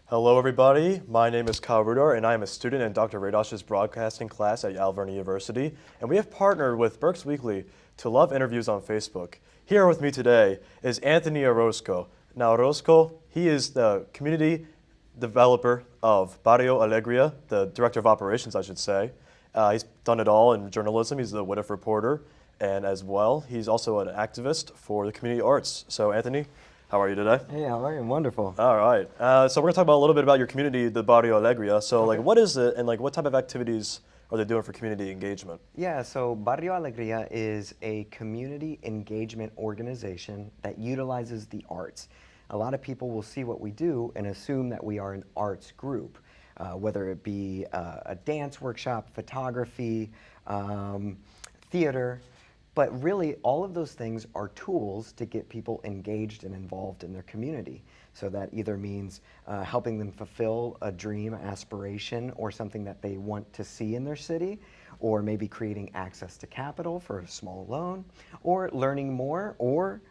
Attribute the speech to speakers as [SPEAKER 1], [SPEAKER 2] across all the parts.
[SPEAKER 1] Hello, everybody. My name is Kyle Rudart, and I am a student in Dr. Radosh's broadcasting class at Alvernia University. And we have partnered with Berks Weekly to love interviews on Facebook. Here with me today is Anthony Orozco. Now, Orozco, he is the community developer of Barrio Alegría, the director of operations, I should say. He's done it all in journalism. He's the WITF reporter, and as well, he's also an activist for the community arts. So, Anthony, how are you today?
[SPEAKER 2] Hey, how are you? Wonderful.
[SPEAKER 1] All right. So we're gonna talk about a little bit about your community, the Barrio Alegría. So, like, what is it, and like, what type of activities are they doing for community engagement?
[SPEAKER 2] Yeah, so Barrio Alegría is a community engagement organization that utilizes the arts. A lot of people will see what we do and assume that we are an arts group, whether it be a dance workshop, photography, theater. But really, all of those things are tools to get people engaged and involved in their community. So that either means helping them fulfill a dream, aspiration, or something that they want to see in their city, or maybe creating access to capital for a small loan, or learning more, or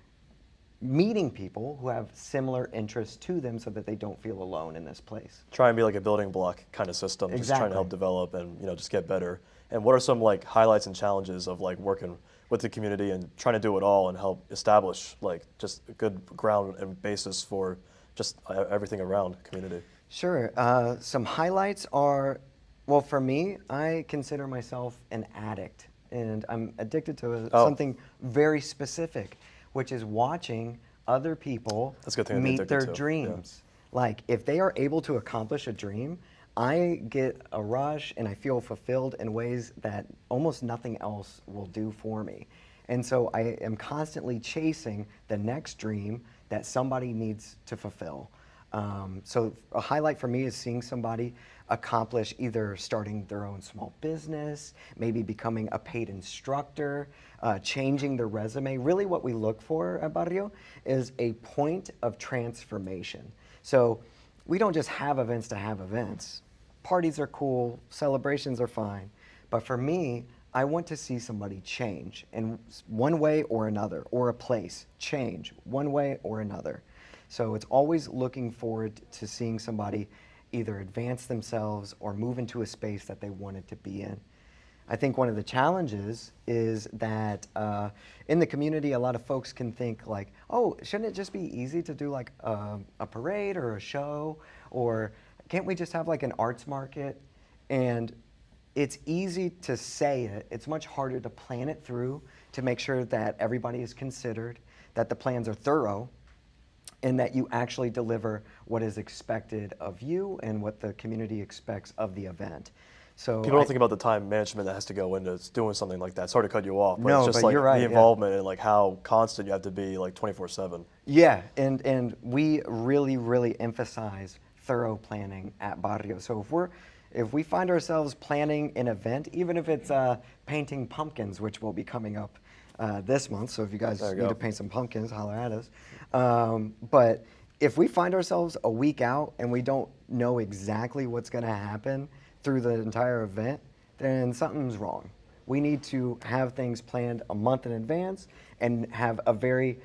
[SPEAKER 2] meeting people who have similar interests to them so that they don't feel alone in this place.
[SPEAKER 1] Try and be like a building block kind of system, just trying
[SPEAKER 2] Exactly.
[SPEAKER 1] to help develop and just get better. And what are some like highlights and challenges of like working with the community and trying to do it all and help establish like just a good ground and basis for just everything around community?
[SPEAKER 2] Sure. Some highlights are, well, for me, I consider myself an addict, and I'm addicted to something very specific, which is watching other people
[SPEAKER 1] That's a good thing to be
[SPEAKER 2] meet
[SPEAKER 1] addicted
[SPEAKER 2] their
[SPEAKER 1] to.
[SPEAKER 2] dreams. Like, if they are able to accomplish a dream, I get a rush and I feel fulfilled in ways that almost nothing else will do for me. And so I am constantly chasing the next dream that somebody needs to fulfill. So a highlight for me is seeing somebody accomplish either starting their own small business, maybe becoming a paid instructor, changing their resume. Really what we look for at Barrio is a point of transformation. So we don't just have events to have events. Parties are cool, celebrations are fine. But for me, I want to see somebody change in one way or another, or a place change one way or another. So it's always looking forward to seeing somebody either advance themselves or move into a space that they wanted to be in. I think one of the challenges is that in the community, a lot of folks can think like, oh, shouldn't it just be easy to do like a parade or a show? Or can't we just have like an arts market? And it's easy to say it. It's much harder to plan it through to make sure that everybody is considered, that the plans are thorough, and that you actually deliver what is expected of you and what the community expects of the event. So
[SPEAKER 1] People don't think about the time management that has to go into doing something like that. Sorry to cut you off, but
[SPEAKER 2] No,
[SPEAKER 1] it's just
[SPEAKER 2] but
[SPEAKER 1] like
[SPEAKER 2] you're right,
[SPEAKER 1] the
[SPEAKER 2] yeah.
[SPEAKER 1] involvement and like how constant you have to be like 24/7.
[SPEAKER 2] Yeah, and we really emphasize thorough planning at Barrio. So if we find ourselves planning an event, even if it's painting pumpkins, which will be coming up this month, so if you guys need to paint some pumpkins, holler at us. But if we find ourselves a week out and we don't know exactly what's going to happen through the entire event, then something's wrong. We need to have things planned a month in advance and have a very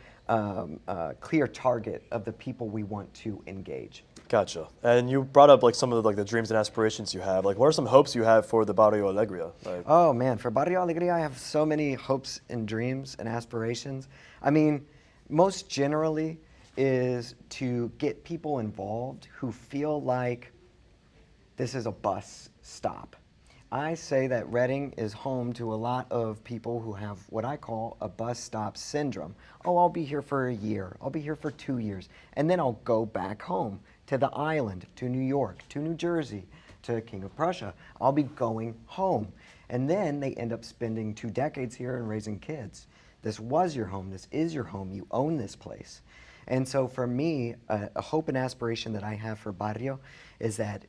[SPEAKER 2] clear target of the people we want to engage.
[SPEAKER 1] Gotcha. And you brought up like some of the, like the dreams and aspirations you have. Like, what are some hopes you have for the Barrio Alegría? Like,
[SPEAKER 2] Oh man, for Barrio Alegría, I have so many hopes and dreams and aspirations. I mean, most generally is to get people involved who feel like this is a bus stop. I say that Reading is home to a lot of people who have what I call a bus stop syndrome. Oh, I'll be here for a year. I'll be here for 2 years. And then I'll go back home to the island, to New York, to New Jersey, to King of Prussia. I'll be going home. And then they end up spending 2 decades here and raising kids. This was your home. This is your home. You own this place. And so for me, a hope and aspiration that I have for Barrio is that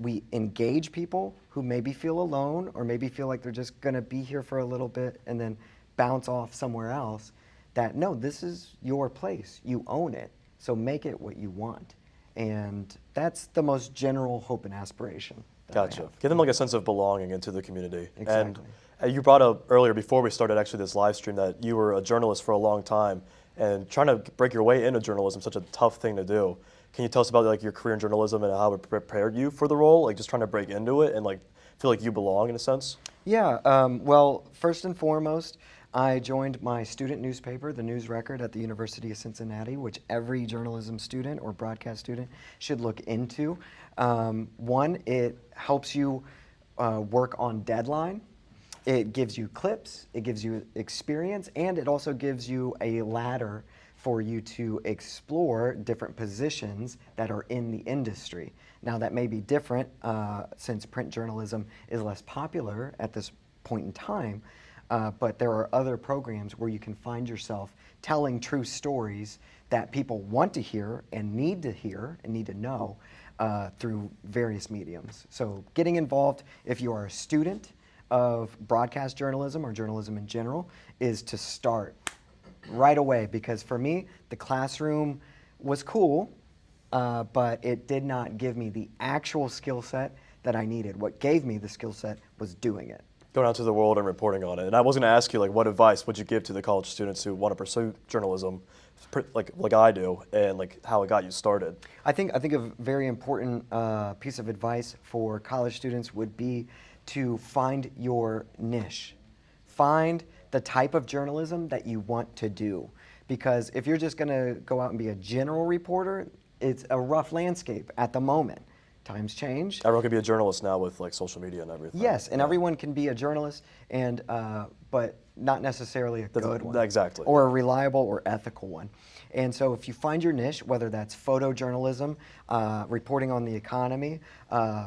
[SPEAKER 2] we engage people who maybe feel alone or maybe feel like they're just going to be here for a little bit and then bounce off somewhere else, that no, this is your place. You own it. So make it what you want. And that's the most general hope and aspiration that I
[SPEAKER 1] Gotcha.
[SPEAKER 2] have.
[SPEAKER 1] Give them like a sense of belonging into the community.
[SPEAKER 2] Exactly.
[SPEAKER 1] And you brought up earlier before we started actually this live stream that you were a journalist for a long time. and trying to break your way into journalism is such a tough thing to do. Can you tell us about like your career in journalism and how it prepared you for the role, like just trying to break into it and like feel like you belong in a sense?
[SPEAKER 2] Yeah, well, first and foremost, I joined my student newspaper, the News Record, at the University of Cincinnati, which every journalism student or broadcast student should look into. One, it helps you work on deadline. It gives you clips, it gives you experience, and it also gives you a ladder for you to explore different positions that are in the industry. Now, that may be different since print journalism is less popular at this point in time, but there are other programs where you can find yourself telling true stories that people want to hear and need to know through various mediums. So getting involved, if you are a student of broadcast journalism or journalism in general, is to start right away, because for me, the classroom was cool, but it did not give me the actual skill set that I needed. What gave me the skill set was doing it.
[SPEAKER 1] Going out to the world and reporting on it. And I was going to ask you, like, what advice would you give to the college students who want to pursue journalism, like I do, and like how it got you started?
[SPEAKER 2] I think a very important piece of advice for college students would be to find your niche. Find the type of journalism that you want to do. Because if you're just going to go out and be a general reporter, it's a rough landscape at the moment. Times change.
[SPEAKER 1] Everyone can be a journalist now with like social media and everything.
[SPEAKER 2] Yes, and everyone can be a journalist, and but not necessarily a good one.
[SPEAKER 1] Exactly.
[SPEAKER 2] Or a reliable or ethical one. And so if you find your niche, whether that's photojournalism, reporting on the economy,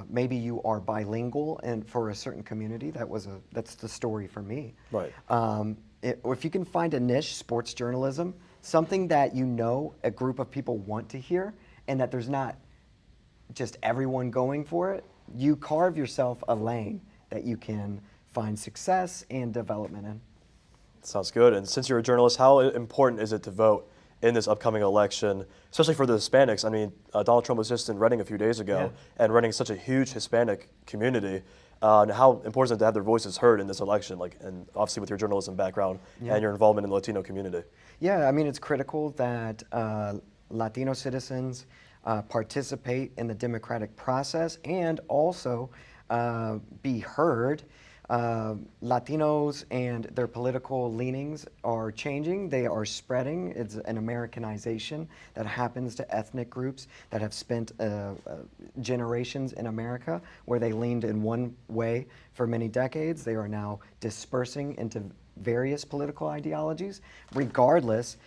[SPEAKER 2] maybe you are bilingual and for a certain community, that's the story for me.
[SPEAKER 1] Right.
[SPEAKER 2] If you can find a niche, sports journalism, something that you know a group of people want to hear, and that there's not just everyone going for it, you carve yourself a lane that you can find success and development in.
[SPEAKER 1] Sounds good. And since you're a journalist, how important is it to vote in this upcoming election, especially for the Hispanics? I mean, Donald Trump was just in Reading a few days ago, and Reading is such a huge Hispanic community. And how important is it to have their voices heard in this election, like, and obviously with your journalism background and your involvement in the Latino community?
[SPEAKER 2] Yeah, I mean, it's critical that Latino citizens participate in the democratic process and also be heard. Latinos and their political leanings are changing. They are spreading. It's an Americanization that happens to ethnic groups that have spent generations in America where they leaned in one way for many decades. They are now dispersing into various political ideologies. Regardless,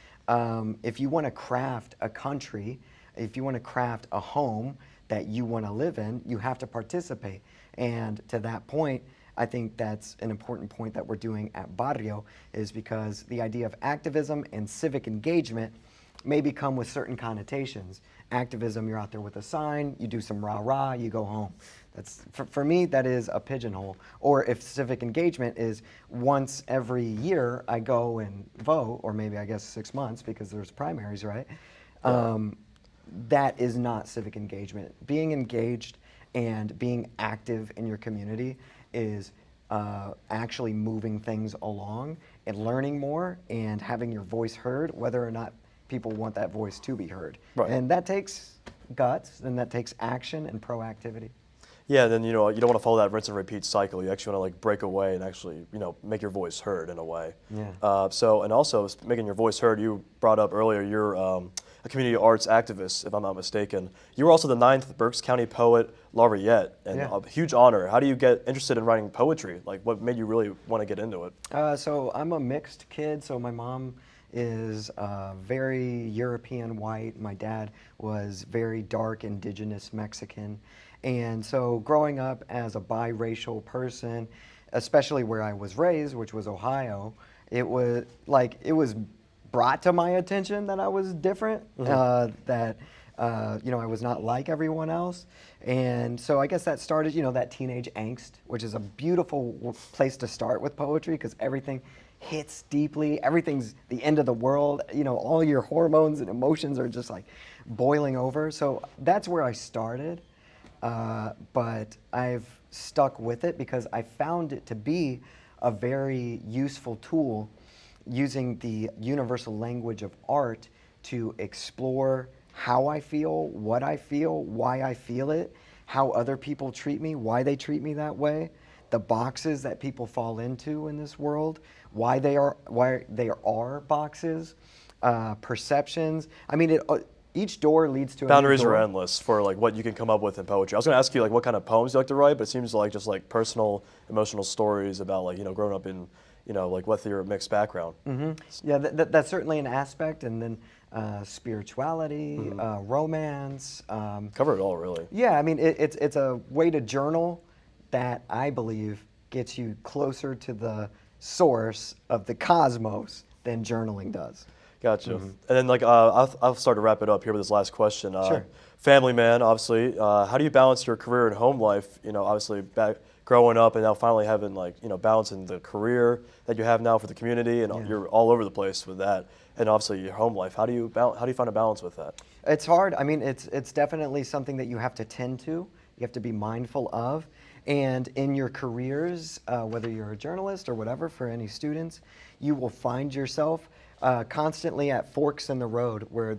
[SPEAKER 2] if you want to craft a country, if you want to craft a home that you want to live in, you have to participate. And to that point, I think that's an important point that we're doing at Barrio, is because the idea of activism and civic engagement may become with certain connotations. Activism, you're out there with a sign, you do some rah-rah, you go home. That's, for me, that is a pigeonhole. Or if civic engagement is once every year I go and vote, or maybe I guess 6 months because there's primaries, right? That is not civic engagement. Being engaged and being active in your community is actually moving things along and learning more and having your voice heard, whether or not people want that voice to be heard.
[SPEAKER 1] Right.
[SPEAKER 2] And that takes guts, and that takes action and proactivity.
[SPEAKER 1] Yeah, then you don't want to follow that rinse and repeat cycle. You actually want to like break away and actually make your voice heard in a way.
[SPEAKER 2] Yeah.
[SPEAKER 1] And also making your voice heard. You brought up earlier you're a community arts activist, if I'm not mistaken. You were also the 9th Berks County Poet Laureate, and a huge honor. How do you get interested in writing poetry? Like, what made you really want to get into it?
[SPEAKER 2] So I'm a mixed kid. So my mom is very European white. My dad was very dark indigenous Mexican. And so growing up as a biracial person, especially where I was raised, which was Ohio, it was brought to my attention that I was different, that I was not like everyone else. And so I guess that started, that teenage angst, which is a beautiful place to start with poetry because everything hits deeply. Everything's the end of the world. All your hormones and emotions are just like boiling over. So that's where I started. But I've stuck with it because I found it to be a very useful tool using the universal language of art to explore how I feel, why I feel it, how other people treat me, why they treat me that way, the boxes that people fall into in this world, why they are boxes, perceptions. I mean, each door leads to a new
[SPEAKER 1] Boundaries
[SPEAKER 2] door.
[SPEAKER 1] are endless for like what you can come up with in poetry. I was going to ask you like what kind of poems you like to write, but it seems like just like personal, emotional stories about like growing up in like with your mixed background.
[SPEAKER 2] Yeah, that's certainly an aspect, and then spirituality, romance.
[SPEAKER 1] Cover it all, really.
[SPEAKER 2] Yeah, I mean, it's a way to journal that I believe gets you closer to the source of the cosmos than journaling does.
[SPEAKER 1] Gotcha. And then like I'll start to wrap it up here with this last question.
[SPEAKER 2] Sure.
[SPEAKER 1] Family man, obviously. How do you balance your career and home life? Obviously back growing up and now finally having like balancing the career that you have now for the community, and you're all over the place with that, and obviously your home life. How do you find a balance with that?
[SPEAKER 2] It's hard. I mean, it's definitely something that you have to tend to. You have to be mindful of. And in your careers, whether you're a journalist or whatever, for any students, you will find yourself constantly at forks in the road where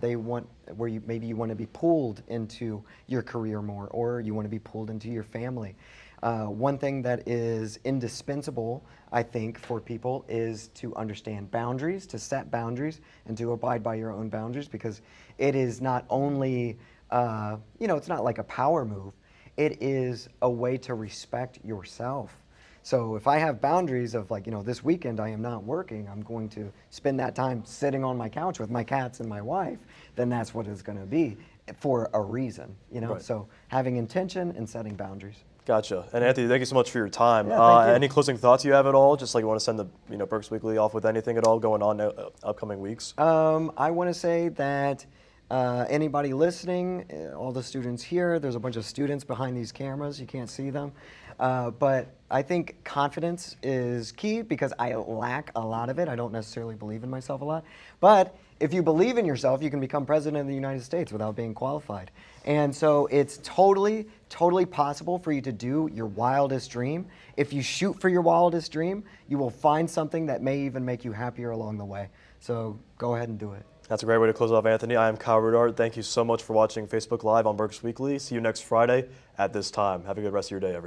[SPEAKER 2] maybe you want to be pulled into your career more, or you want to be pulled into your family. One thing that is indispensable, I think, for people is to understand boundaries, to set boundaries, and to abide by your own boundaries, because it is not only, it's not like a power move. It is a way to respect yourself. So if I have boundaries of like, this weekend I am not working, I'm going to spend that time sitting on my couch with my cats and my wife, then that's what it's going to be for a reason,
[SPEAKER 1] Right.
[SPEAKER 2] So having intention and setting boundaries.
[SPEAKER 1] Gotcha. And Anthony, thank you so much for your time.
[SPEAKER 2] Yeah, thank you.
[SPEAKER 1] Any closing thoughts you have at all? Just like you want to send the Berks Weekly off with anything at all going on upcoming weeks?
[SPEAKER 2] I want to say that anybody listening, all the students here, there's a bunch of students behind these cameras, you can't see them, but I think confidence is key, because I lack a lot of it. I don't necessarily believe in myself a lot, but if you believe in yourself, you can become president of the United States without being qualified. And so it's totally, totally possible for you to do your wildest dream. If you shoot for your wildest dream, you will find something that may even make you happier along the way. So go ahead and do it.
[SPEAKER 1] That's a great way to close off, Anthony. I am Kyle Rudart. Thank you so much for watching Facebook Live on Berks Weekly. See you next Friday at this time. Have a good rest of your day, everyone.